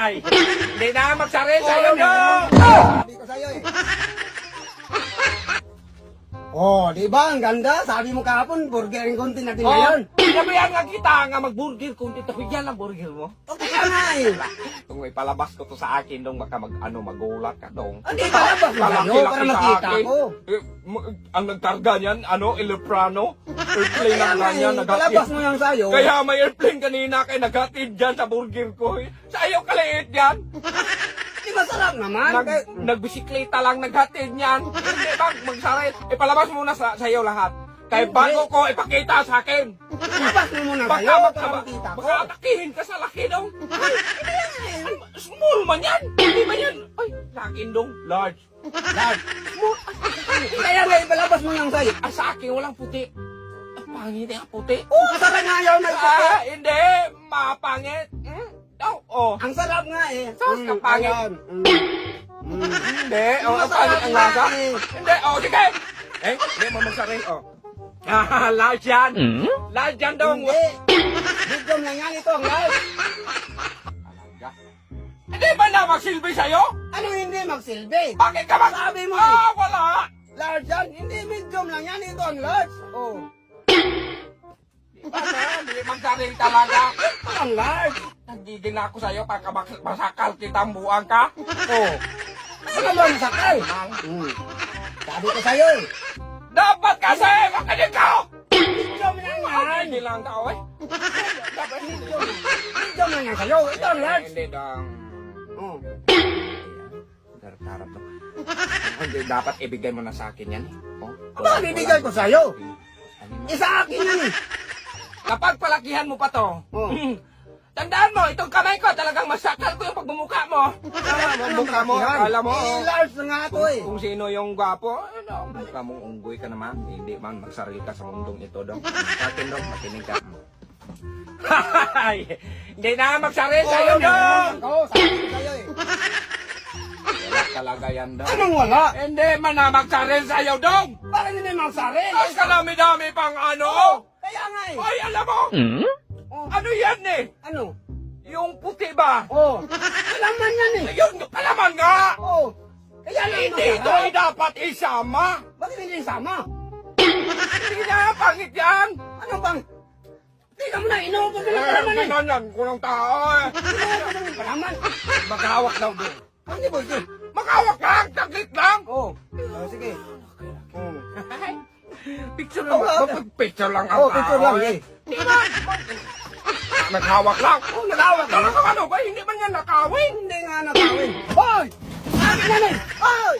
Ay, hindi na magsaril sa'yo, Dong! Sabi ko sa'yo eh. Oh, di ba? Ang ganda. Sabi mo kahapon, burger and content natin ngayon. Sabihan nga kita nga mag-burger kung dito. Yan ang burger mo. Okay ka nga eh. Kung may palabas ko to sa akin, Dong, baka magulat ka, Dong. Hindi ba? Sa'yo, para makita ko. Ang nagtarga niyan, Iloprano? Airplane Kaya ang nga ganyan, eh, palabas mo yan sa'yo. Kaya may airplane kanina kay naghatid dyan sa burger ko. Sa'yo kaliit yan. Di masarap naman. Nagbisikleta lang naghatid niyan. Hindi ba magsaril? Ipalabas muna sa'yo lahat. Kaya Hindi. bago ko ipakita sa akin. Palabas mo muna Baka, sa'yo para makita ko. baka atakihin ka sa laki, Dong. Ay, small man yan. Hindi ba yan? Ay, sa akin, Dong. Large. Large. Kaya nga, ipalabas mo yan sa'yo. Sa akin, walang puti. Pangit ang puti. Masarap nga yun. Hindi. Mapangit. Oh. Ang sarap nga eh. Sos, kapangit. Ayan. Hindi. Oh, ang Masarap pangit ang nga lasa. eh. Hindi. Oh, sige. Hindi mo magsaril. Oh. Large yan. Large yan, Dong. Hindi. Medium lang yan ito ang large. Hindi ba na magsilbi sa'yo? Ano hindi magsilbi? Bakit ka mag... Sabi mo wala. large yan. Hindi medium lang yan. Ito ang large. Oh. Hindi magsaril talaga. Ito ang large. Nagiging ako sa'yo para masakal kita ang buwang ka. Oh. Ano ba ang sakal? Sabi ko sa'yo eh. Dapat kasi makinig ka! Medium lang yan. Hindi lang ka, eh. Dapat medium. Medium lang yan sa'yo. Ito ang large. Hindi dong. Oh. Darap-darap to. Hindi, dapat ibigay mo na sa akin yan. Oh, Aba, bibigay ko sa'yo. Isa akin yan eh. Kapag palakihan mo pa to, Oh. tandaan mo, itong kamay ko talagang masakal ko yung pagbumuka mo. Mukha mo, akala mo. large na nga ito eh. Kung sino yung gwapo, mukha mong unggoy ka naman. Hindi man, magsaril ka sa mundong ito, dong. Sa akin, dong, makinig ka. Hindi na magsaril sa'yo, dong! Oo, sabi ko sa'yo eh. Wala talaga yan, dong. Anong wala? Hindi man na magsaril sa'yo, dong! Bakit hindi magsari? Ang kalami-dami pang ano! Kaya nga eh. Ay, alam mo! Oh. Ano yan eh? Ano? Yung puti ba? Oh. Alaman yan eh. Yung kalaman nga! Oh. Kaya lang Hindi ito ay dapat isama! Bakit hindi sama? Hindi na, pangit yan! Ano bang? Tingnan mo na, inuupos na ng palaman eh. Pinanan ko ng tao eh! Inuupos na ng palaman. Maghawak daw doon. Ano di ba ito? Maghawak lang! Taglit lang! Oh. Sige. Picture lang ba? Picture lang ang Oh, picture lang eh. Di ba? Naghawak lang! Oh, nagawat ka. Ano ba? Hindi man yan nakawin! Hindi nga nakawin. Hoy! Akin na eh! Hoy!